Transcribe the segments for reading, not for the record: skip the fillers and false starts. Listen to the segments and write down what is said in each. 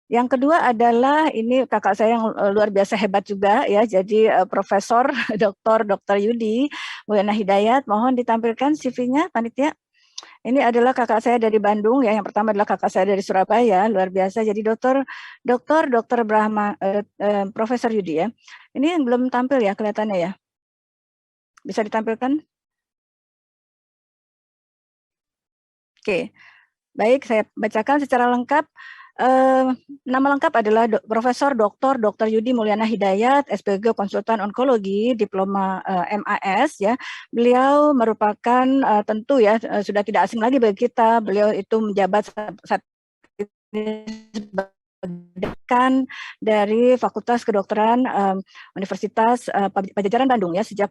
Yang kedua adalah ini kakak saya yang luar biasa hebat juga ya, jadi Profesor Dr. Yudi Mulyana Hidayat. Mohon ditampilkan CV-nya, panitia. Ini adalah kakak saya dari Bandung ya. Yang pertama adalah kakak saya dari Surabaya, luar biasa. Jadi Dokter Profesor Yudi ya. Ini yang belum tampil ya kelihatannya ya. Bisa ditampilkan? Oke. Baik, saya bacakan secara lengkap. Nama lengkap adalah Profesor Dr. Yudi Mulyana Hidayat, SPG Konsultan Onkologi, Diploma MAS ya. Beliau merupakan tentu ya sudah tidak asing lagi bagi kita. Beliau itu menjabat saat ini dekan dari Fakultas Kedokteran Universitas Padjadjaran Bandung ya sejak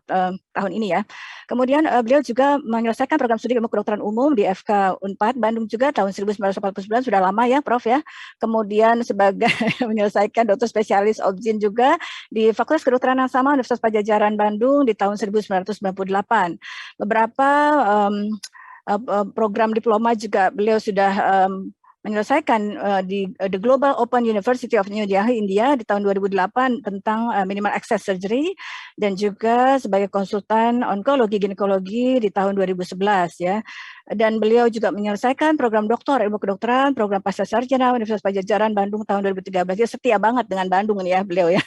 tahun ini ya. Kemudian beliau juga menyelesaikan program studi ilmu kedokteran umum di FK Unpad Bandung juga tahun 1949, sudah lama ya Prof ya. Kemudian sebagai menyelesaikan dokter spesialis obgyn juga di Fakultas Kedokteran yang sama Universitas Padjadjaran Bandung di tahun 1998. Beberapa program diploma juga beliau sudah menyelesaikan di The Global Open University of New Delhi, India di tahun 2008 tentang minimal access surgery dan juga sebagai konsultan onkologi ginekologi di tahun 2011 ya. Dan beliau juga menyelesaikan program doktor ilmu kedokteran, program pasca sarjana Universitas Padjadjaran Bandung tahun 2013. Dia setia banget dengan Bandung nih ya beliau ya.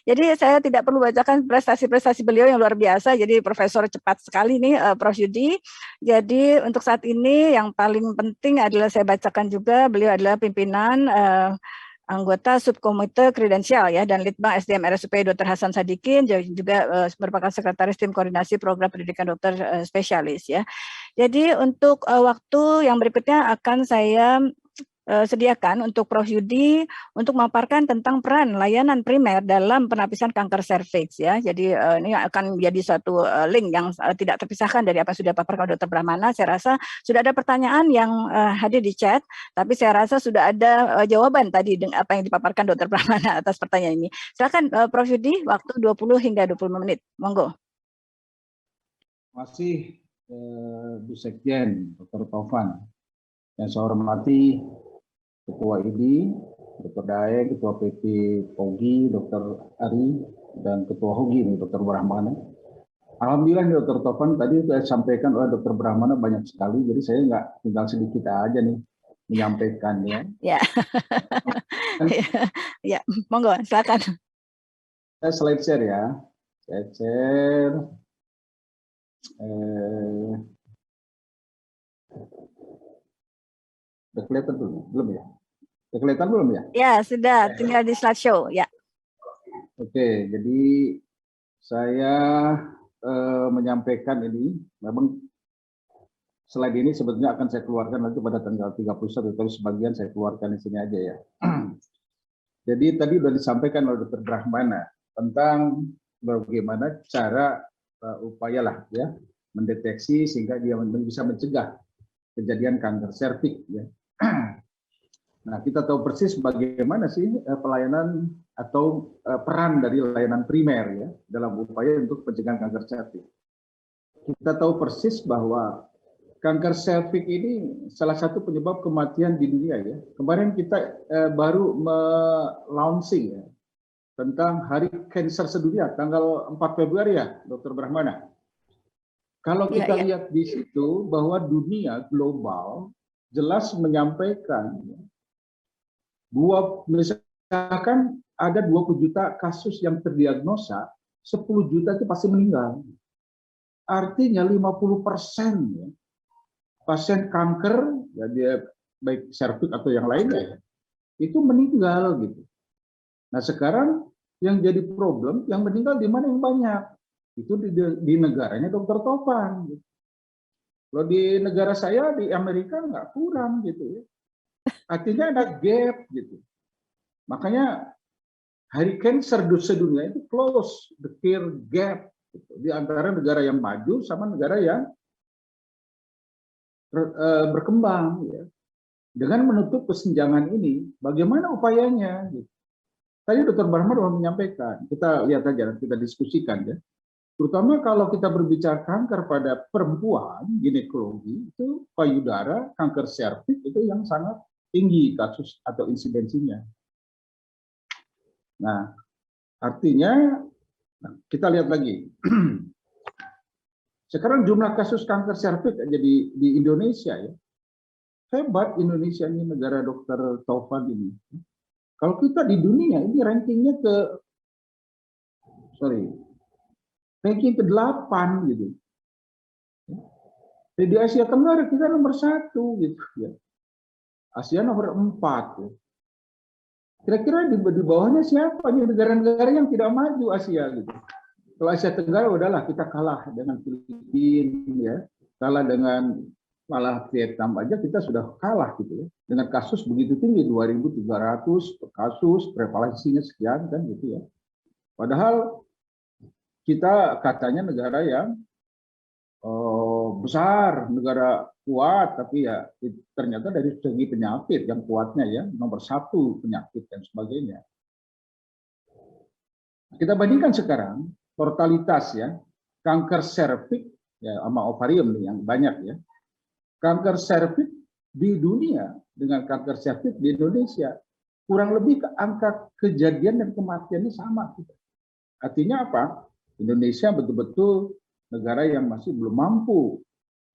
Jadi saya tidak perlu bacakan prestasi-prestasi beliau yang luar biasa. Jadi profesor cepat sekali nih Prof Yudi. Jadi untuk saat ini yang paling penting adalah saya bacakan juga beliau adalah pimpinan anggota subkomite kredensial ya dan Litbang SDM RSUP Dr. Hasan Sadikin juga merupakan sekretaris tim koordinasi program pendidikan dokter spesialis ya. Jadi untuk waktu yang berikutnya akan saya sediakan untuk Prof Yudi untuk memaparkan tentang peran layanan primer dalam penapisan kanker serviks ya. Jadi ini akan menjadi suatu link yang tidak terpisahkan dari apa yang sudah dipaparkan oleh Dr. Brahmana. Saya rasa sudah ada pertanyaan yang hadir di chat, tapi saya rasa sudah ada jawaban tadi dengan apa yang dipaparkan Dr. Brahmana atas pertanyaan ini. Silakan Prof Yudi, waktu 20 hingga 25 menit. Monggo. Terima kasih Bu Sekjen Dr. Taufan. Yang saya hormati Ketua ID, Dr. Daeng, Ketua PP Pogi, Dr. Ari, dan Ketua Hogi, Dr. Brahmana. Alhamdulillah Dr. Taufan tadi sudah disampaikan oleh Dr. Brahmana banyak sekali, jadi saya nggak tinggal sedikit aja nih menyampaikan ya. Ya, ya, monggo, silakan. Saya slide share ya, slide share. Udah kelihatan belum ya? Udah kelihatan belum ya? Ya, sudah, tinggal di slideshow ya. Oke, jadi saya menyampaikan ini, memang slide ini sebetulnya akan saya keluarkan nanti pada tanggal 31, tapi sebagian saya keluarkan di sini aja ya. Jadi tadi sudah disampaikan oleh Dr. Brahmana tentang bagaimana cara upaya lah ya mendeteksi sehingga dia bisa mencegah kejadian kanker serviks ya. Nah, kita tahu persis bagaimana sih pelayanan atau peran dari layanan primer ya dalam upaya untuk pencegahan kanker serviks. Kita tahu persis bahwa kanker serviks ini salah satu penyebab kematian di dunia ya. Kemarin kita baru launching ya tentang Hari Kanker Sedunia tanggal 4 Februari ya, Dr. Brahmana. Kalau kita lihat di situ bahwa dunia global jelas menyampaikan misalkan ada 20 juta kasus yang terdiagnosa, 10 juta itu pasti meninggal. Artinya 50% ya, pasien kanker, ya dia baik serviks atau yang lainnya, ya, itu meninggal gitu. Nah sekarang yang jadi problem, yang meninggal di mana yang banyak? Itu di negaranya Dr. Taufan. Gitu. Kalau di negara saya di Amerika nggak kurang gitu ya. Artinya ada gap gitu. Makanya Hari Kanker Sedunia itu close the care gap gitu, di antara negara yang maju sama negara yang berkembang ya. Dengan menutup kesenjangan ini, bagaimana upayanya? Gitu. Tadi Dr. Brahmana sudah menyampaikan, kita lihat aja, kita diskusikan ya. Terutama kalau kita berbicara kanker pada perempuan, ginekologi, itu payudara, kanker serviks itu yang sangat tinggi kasus atau insidensinya. Nah, artinya kita lihat lagi. Sekarang jumlah kasus kanker serviks jadi di Indonesia ya. Hebat Indonesia ini, negara Dr. Taufan ini. Kalau kita di dunia ini rankingnya ranking ke-8 gitu. Di Asia Tenggara kita nomor 1 gitu ya. Asia nomor 4 ya. Kira-kira di bawahnya siapa nih negara-negara yang tidak maju Asia gitu. Kalau Asia Tenggara udahlah kita kalah dengan Filipina ya, kalah dengan malah Vietnam aja kita sudah kalah gitu ya. Dengan kasus begitu tinggi 2.300 kasus, prevalensinya sekian kan gitu ya. Padahal kita katanya negara yang besar, negara kuat, tapi ya ternyata dari segi penyakit yang kuatnya ya nomor 1 penyakit dan sebagainya. Kita bandingkan sekarang mortalitas ya, kanker serviks ya sama ovarium yang banyak ya. Kanker serviks di dunia dengan kanker serviks di Indonesia kurang lebih angka kejadian dan kematiannya sama. Artinya apa? Indonesia betul-betul negara yang masih belum mampu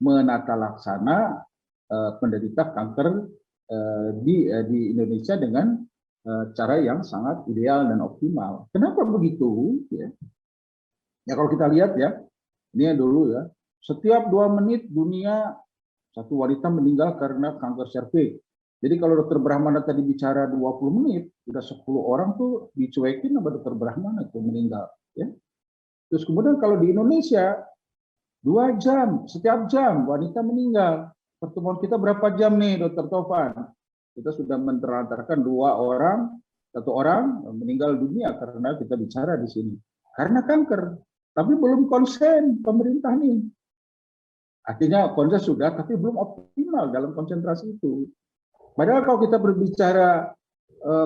menata laksana penderita kanker di Indonesia dengan cara yang sangat ideal dan optimal. Kenapa begitu? Ya kalau kita lihat ya, ini dulu ya, setiap 2 menit dunia 1 wanita meninggal karena kanker serviks. Jadi kalau Dr. Brahmana tadi bicara 20 menit, sudah 10 orang tuh dicuekin sama Dr. Brahmana tuh meninggal. Ya. Terus kemudian kalau di Indonesia 2 jam, setiap jam wanita meninggal. Pertemuan kita berapa jam nih, Dr. Taufan? Kita sudah menerantarkan 2 orang, 1 orang meninggal dunia karena kita bicara di sini. Karena kanker, tapi belum konsen pemerintah nih. Artinya konsen sudah, tapi belum optimal dalam konsentrasi itu. Padahal kalau kita berbicara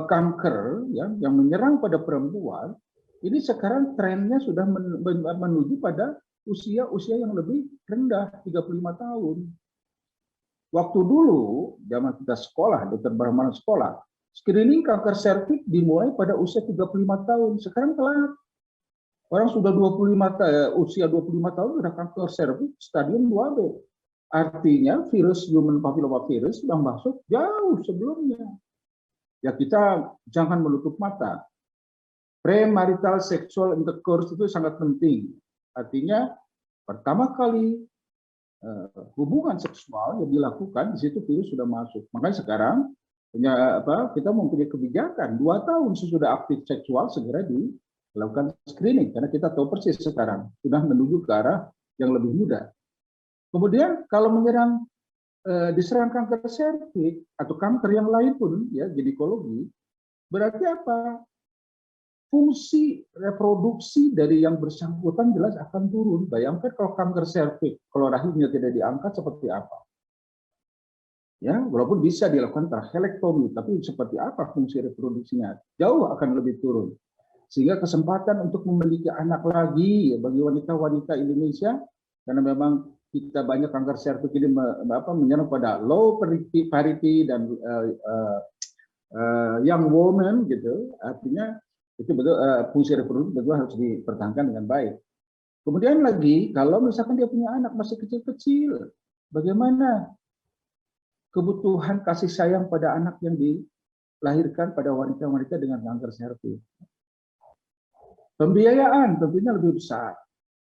kanker yang menyerang pada perempuan, ini sekarang trennya sudah menuju pada usia yang lebih rendah, 35 tahun. Waktu dulu, zaman kita sekolah, Dr. Brahmana sekolah, screening kanker serviks dimulai pada usia 35 tahun. Sekarang telat. Orang sudah usia 25 tahun sudah kanker serviks stadium 2B. Artinya virus human papillomavirus sudah masuk jauh sebelumnya. Ya kita jangan menutup mata. Premarital sexual intercourse itu sangat penting. Artinya pertama kali hubungan seksual yang dilakukan di situ virus sudah masuk. Makanya sekarang kita mempunyai kebijakan 2 tahun sesudah aktif seksual segera dilakukan screening karena kita tahu persis sekarang sudah menuju ke arah yang lebih mudah. Kemudian kalau diserang kanker serviks atau kanker yang lain pun ya ginekologi, berarti apa? Fungsi reproduksi dari yang bersangkutan jelas akan turun. Bayangkan kalau kanker serviks, kalau rahimnya tidak diangkat seperti apa? Ya, walaupun bisa dilakukan trachelektomi, tapi seperti apa fungsi reproduksinya? Jauh akan lebih turun. Sehingga kesempatan untuk memiliki anak lagi bagi wanita-wanita Indonesia, karena memang kita banyak kanker serviks ini menyerang pada low parity dan young woman gitu, artinya itu betul fungsi reproduksi betul harus dipertahankan dengan baik. Kemudian lagi kalau misalkan dia punya anak masih kecil-kecil, bagaimana kebutuhan kasih sayang pada anak yang dilahirkan pada wanita-wanita dengan kanker serviks? Pembiayaan tentunya lebih besar.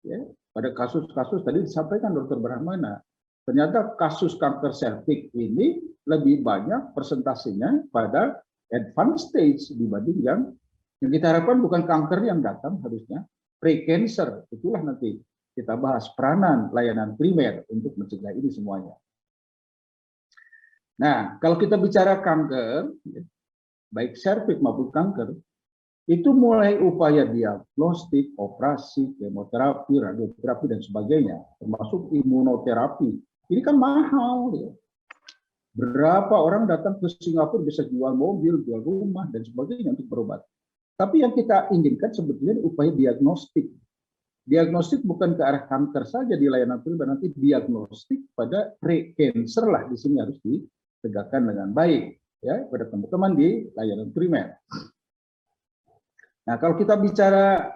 Ya. Pada kasus-kasus tadi disampaikan Dr. Brahmana, ternyata kasus kanker serviks ini lebih banyak persentasenya pada advanced stage dibanding yang kita harapkan bukan kanker yang datang harusnya, pre-cancer. Itulah nanti kita bahas peranan layanan primer untuk mencegah ini semuanya. Nah, kalau kita bicara kanker, baik serviks maupun kanker, itu mulai upaya diagnostik, operasi, kemoterapi, radioterapi, dan sebagainya, termasuk imunoterapi. Ini kan mahal. Ya. Berapa orang datang ke Singapura bisa jual mobil, jual rumah, dan sebagainya untuk berobat. Tapi yang kita inginkan sebetulnya upaya diagnostik. Diagnostik bukan ke arah kanker saja di layanan primer, nanti diagnostik pada pre-cancer lah di sini harus ditegakkan dengan baik. ya pada teman-teman di layanan primer. Nah, kalau kita bicara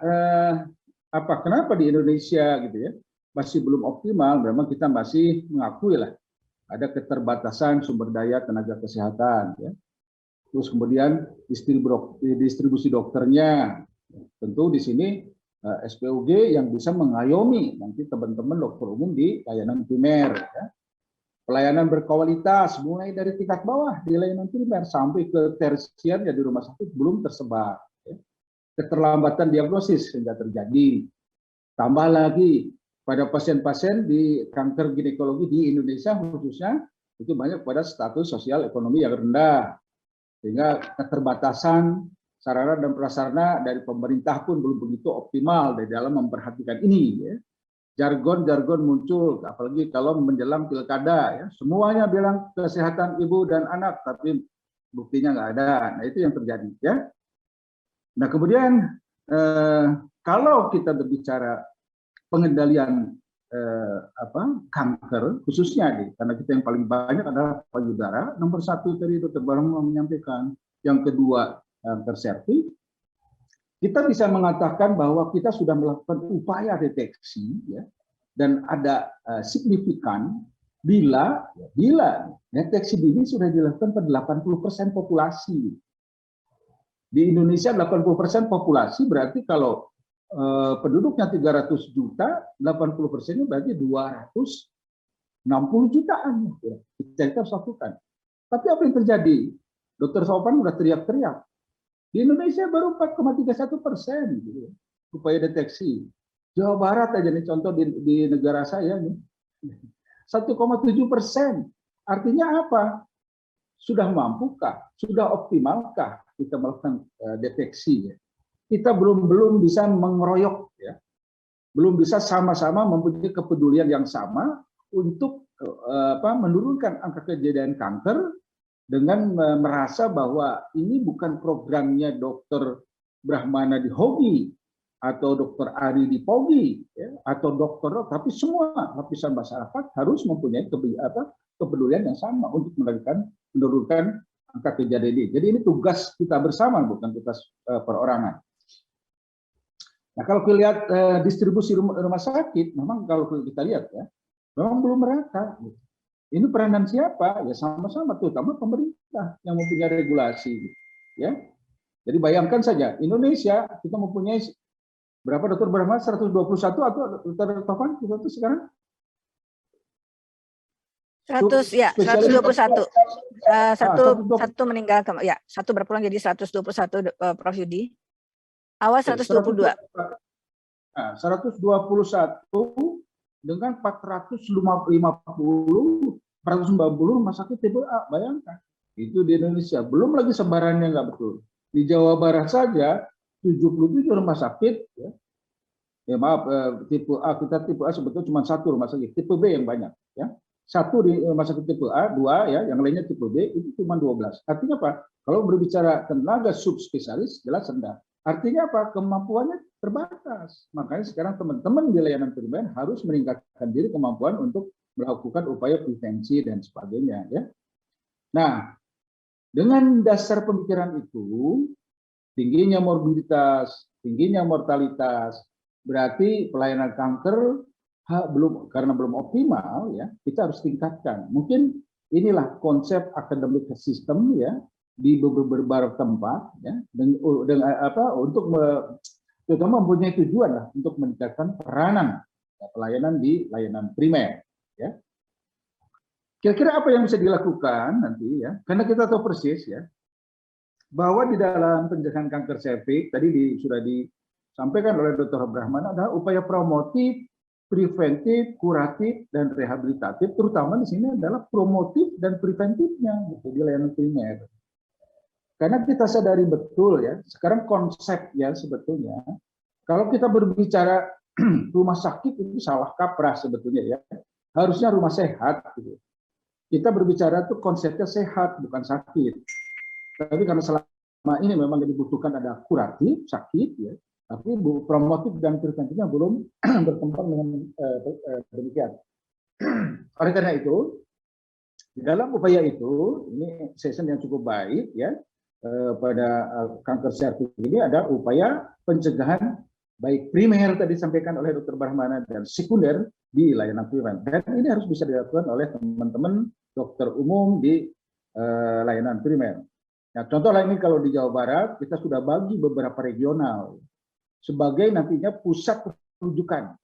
kenapa di Indonesia gitu ya masih belum optimal, memang kita masih mengakui lah ada keterbatasan sumber daya tenaga kesehatan, ya. Terus kemudian distribusi dokternya, tentu di sini SPOG yang bisa mengayomi nanti teman-teman dokter umum di layanan primer, ya. Pelayanan berkualitas mulai dari tingkat bawah di layanan primer sampai ke tersier ya di rumah sakit belum tersebar. Ya. Keterlambatan diagnosis sehingga terjadi. Tambah lagi pada pasien-pasien di kanker ginekologi di Indonesia khususnya itu banyak pada status sosial ekonomi yang rendah, sehingga keterbatasan sarana dan prasarana dari pemerintah pun belum begitu optimal di dalam memperhatikan ini. Ya. Jargon-jargon muncul, apalagi kalau menjelang pilkada, ya. Semuanya bilang kesehatan ibu dan anak, tapi buktinya nggak ada. Nah itu yang terjadi. Ya. Nah kemudian kalau kita berbicara pengendalian kanker khususnya karena kita yang paling banyak adalah payudara, nomor 1 tadi Dr. Barma menyampaikan, yang kedua kanker serviks, kita bisa mengatakan bahwa kita sudah melakukan upaya deteksi, ya, dan ada signifikan bila deteksi dini sudah dilakukan pada 80% populasi. Di Indonesia 80% populasi berarti kalau penduduknya 300 juta, 80%-nya berarti 260 jutaan. Kita harus lakukan. Tapi apa yang terjadi? Dr. Sopan sudah teriak-teriak. Di Indonesia baru 4,31% gitu, upaya deteksi. Jawa Barat aja nih contoh di negara saya nih 1,7%. Artinya apa? Sudah mampukah? Sudah optimalkah kita melakukan deteksi? Ya? Kita belum bisa mengeroyok, ya, belum bisa sama-sama mempunyai kepedulian yang sama untuk menurunkan angka kejadian kanker dengan merasa bahwa ini bukan programnya Dr. Brahmana di Hobi atau Dr. Ari di Pogi, ya, atau dokter, tapi semua lapisan masyarakat harus mempunyai kepedulian yang sama untuk menurunkan angka kejadian ini. Jadi ini tugas kita bersama, bukan tugas perorangan. Nah, kalau kita lihat distribusi rumah sakit, memang kalau kita lihat ya, memang belum merata. Ini peranan siapa? Ya sama-sama, terutama pemerintah yang mempunyai regulasi. Ya, jadi bayangkan saja, Indonesia kita mempunyai berapa Dr. Brahma? 121 atau Dr. Tovan kita tuh sekarang? 100 ya, 121. Satu meninggal, ya, satu berpulang jadi 121 Prof. Yudi. Awal 122. Nah, 121 dengan 490 rumah sakit tipe A, bayangkan. Itu di Indonesia. Belum lagi sebarannya nggak betul. Di Jawa Barat saja 77 rumah sakit, ya. Maaf, tipe A, kita tipe A sebetulnya cuma 1 rumah sakit, tipe B yang banyak, ya. 1 di rumah sakit tipe A, 2 ya, yang lainnya tipe B itu cuma 12. Artinya apa? Kalau berbicara tenaga subspesialis jelas rendah. Artinya apa? Kemampuannya terbatas. Makanya sekarang teman-teman di layanan primer harus meningkatkan diri kemampuan untuk melakukan upaya prevensi dan sebagainya. Ya. Nah, dengan dasar pemikiran itu, tingginya morbiditas, tingginya mortalitas, berarti pelayanan kanker karena belum optimal, ya kita harus tingkatkan. Mungkin inilah konsep akademik sistem ya. Di beberapa tempat ya untuk terutama mempunyai tujuan lah untuk meningkatkan peranan pelayanan di layanan primer ya. Kira-kira apa yang bisa dilakukan nanti ya, karena kita tahu persis ya bahwa di dalam pencegahan kanker serviks tadi sudah disampaikan oleh Dr. Brahmana adalah upaya promotif, preventif, kuratif, dan rehabilitatif. Terutama di sini adalah promotif dan preventifnya gitu, di layanan primer. Karena kita sadari betul ya, sekarang konsep ya sebetulnya, kalau kita berbicara rumah sakit itu salah kaprah sebetulnya ya, harusnya rumah sehat. Gitu. Kita berbicara tuh konsepnya sehat bukan sakit. Tapi karena selama ini memang dibutuhkan ada kuratif sakit ya, tapi promotif dan preventifnya belum berkembang dengan demikian. Oleh karena itu, Di dalam upaya itu, ini session yang cukup baik ya, pada kanker serviks ini ada upaya pencegahan baik primer tadi disampaikan oleh Dr. Brahmana dan sekunder di layanan primer. Dan ini harus bisa dilakukan oleh teman-teman dokter umum di layanan primer. Nah, contoh lain ini kalau di Jawa Barat kita sudah bagi beberapa regional sebagai nantinya pusat rujukan.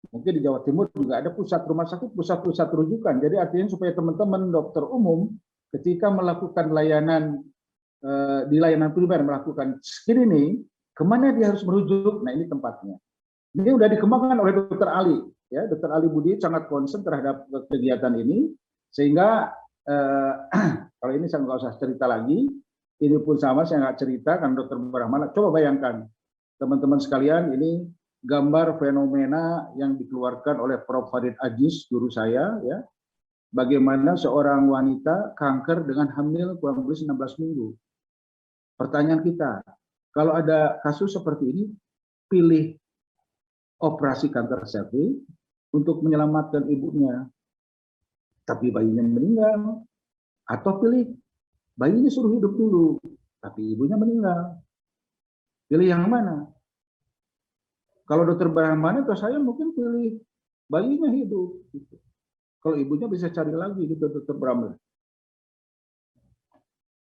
Mungkin di Jawa Timur juga ada pusat rumah sakit, pusat-pusat rujukan. Jadi artinya supaya teman-teman dokter umum ketika melakukan layanan di layanan primer melakukan screening, kemana dia harus merujuk? Nah ini tempatnya. Ini sudah dikembangkan oleh Dr. Ali. Ya, Dr. Ali Budi sangat concern terhadap kegiatan ini, sehingga kalau ini saya nggak usah cerita lagi. Ini pun sama, saya nggak cerita kan Dr. Brahmana. Coba bayangkan, teman-teman sekalian, ini gambar fenomena yang dikeluarkan oleh Prof. Farid Aziz, guru saya, ya, bagaimana seorang wanita kanker dengan hamil kurang lebih 16 minggu. Pertanyaan kita, kalau ada kasus seperti ini, pilih operasi kanker serviks untuk menyelamatkan ibunya, tapi bayinya meninggal, atau pilih bayinya suruh hidup dulu, tapi ibunya meninggal. Pilih yang mana? Kalau Dokter Brahmana atau saya mungkin pilih bayinya hidup. Gitu. Kalau ibunya bisa cari lagi gitu Dokter Brahmana.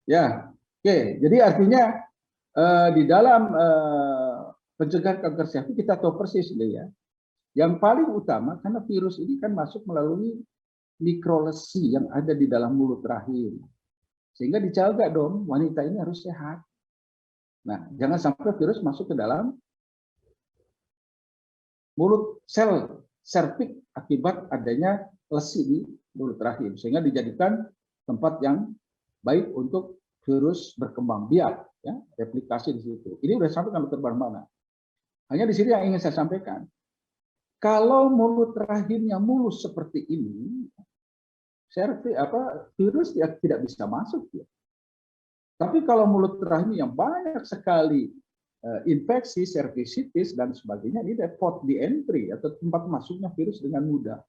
Ya, oke. Jadi artinya di dalam pencegahan kanker serviks kita tahu persis ya. Yang paling utama karena virus ini kan masuk melalui mikrolesi yang ada di dalam mulut rahim. Sehingga dijaga dong wanita ini harus sehat. Nah, jangan sampai virus masuk ke dalam mulut sel serviks akibat adanya lesi di mulut rahim, sehingga dijadikan tempat yang baik untuk virus berkembang biak, ya, replikasi di situ. Ini sudah disampaikan Dr. Brahmana. Hanya di sini yang ingin saya sampaikan, kalau mulut rahimnya mulus seperti ini, virus tidak bisa masuk. Ya. Tapi kalau mulut rahim yang banyak sekali infeksi, cervicitis dan sebagainya, ini ada port di entry atau tempat masuknya virus dengan mudah.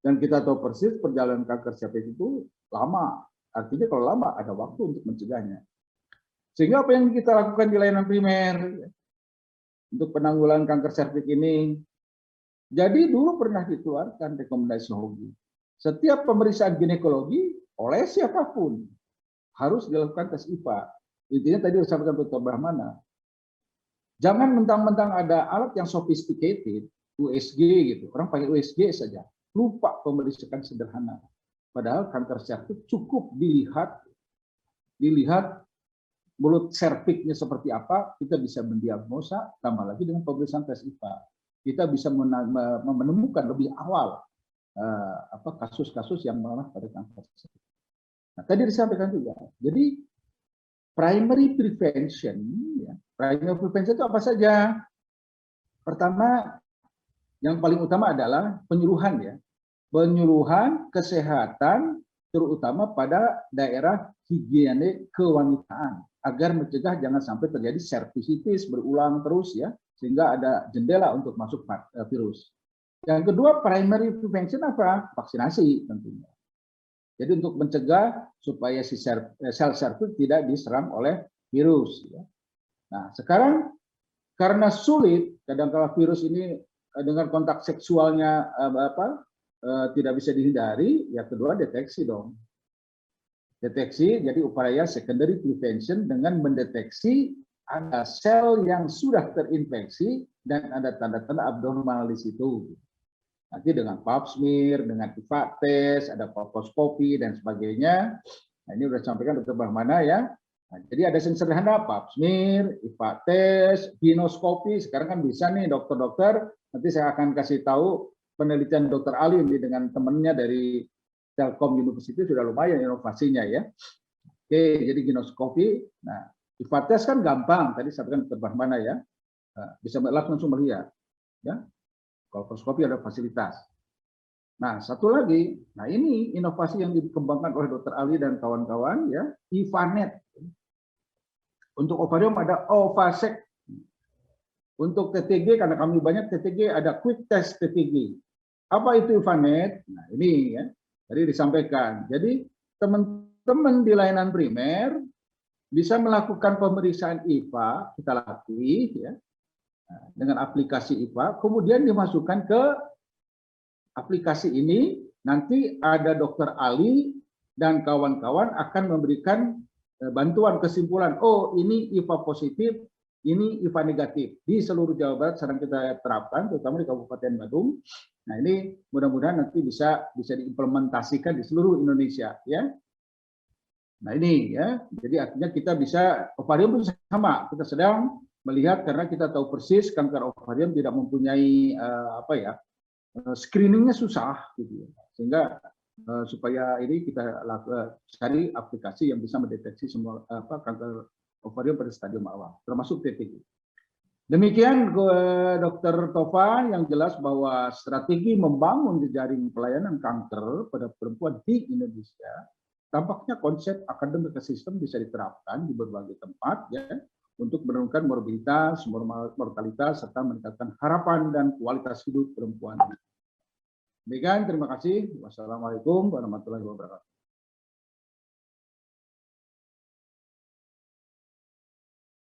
Dan kita tahu persis perjalanan kanker serviks itu lama. Artinya kalau lama ada waktu untuk mencegahnya. Sehingga apa yang kita lakukan di layanan primer untuk penanggulangan kanker serviks ini, jadi dulu pernah dikeluarkan rekomendasi HOGI. Setiap pemeriksaan ginekologi oleh siapapun harus dilakukan tes IPA. Intinya tadi disampaikan Dr. Brahmana. Jangan mentang-mentang ada alat yang sophisticated, USG gitu. Orang pakai USG saja. Lupa pemeriksaan sederhana. Padahal kanker serviks cukup dilihat mulut serviksnya seperti apa, kita bisa mendiagnosa, tambah lagi dengan pemeriksaan tes IPA. Kita bisa menemukan lebih awal kasus-kasus yang mengarah pada kanker serviks. Nah, tadi disampaikan juga. Jadi primary prevention, ya, primary prevention itu apa saja? Pertama, yang paling utama adalah penyuluhan, ya, penyuluhan kesehatan, terutama pada daerah higiene kewanitaan, agar mencegah jangan sampai terjadi cervicitis berulang terus, ya, sehingga ada jendela untuk masuk virus. Yang kedua, primary prevention apa? Vaksinasi tentunya. Jadi untuk mencegah supaya si sel serviks tidak diserang oleh virus. Ya. Nah sekarang karena sulit, kadang-kala virus ini dengan kontak seksualnya tidak bisa dihindari, ya kedua deteksi dong. Deteksi, jadi upaya secondary prevention dengan mendeteksi ada sel yang sudah terinfeksi dan ada tanda-tanda abnormal di situ. Nanti dengan pap smear, dengan IVA test, ada kolposcopy dan sebagainya. Nah, ini sudah disampaikan Dr. Brahmana ya. Nah, jadi ada yang sederhana, pap smear, IVA test, ginoskopi. Sekarang kan bisa nih dokter-dokter. Nanti saya akan kasih tahu penelitian Dr. Ali ini dengan temannya dari Telkom University sudah lumayan inovasinya ya. Oke, jadi ginoskopi. Nah, IVA test kan gampang. Tadi saya sampaikan Dr. Brahmana ya. Nah, bisa langsung melihat. Ya. Kolposcopy ada fasilitas. Nah, satu lagi, nah ini inovasi yang dikembangkan oleh Dr. Ali dan kawan-kawan ya, IVANet. Untuk ovarium ada Ovasec. Untuk TTG karena kami banyak TTG ada quick test TTG. Apa itu IVANet? Nah, ini ya. Tadi disampaikan. Jadi teman-teman di layanan primer bisa melakukan pemeriksaan IPA, kita latih ya, dengan aplikasi IPA, kemudian dimasukkan ke aplikasi ini, nanti ada dokter ahli dan kawan-kawan akan memberikan bantuan kesimpulan, oh ini IPA positif, ini IPA negatif. Di seluruh Jawa Barat sedang kita terapkan, terutama di Kabupaten Badung. Nah ini mudah-mudahan nanti bisa diimplementasikan di seluruh Indonesia, ya. Nah ini ya, jadi artinya kita bisa, ovarium pun sama, kita sedang melihat karena kita tahu persis kanker ovarium tidak mempunyai screeningnya susah, gitu ya. Sehingga supaya ini kita cari aplikasi yang bisa mendeteksi semua kanker ovarium pada stadium awal, termasuk TTG. Demikian Dr. Tova, yang jelas bahwa strategi membangun jejaring pelayanan kanker pada perempuan di Indonesia, tampaknya konsep academic system bisa diterapkan di berbagai tempat ya, untuk menurunkan morbiditas, mortalitas, serta meningkatkan harapan dan kualitas hidup perempuan. Demikian, terima kasih. Wassalamualaikum warahmatullahi wabarakatuh.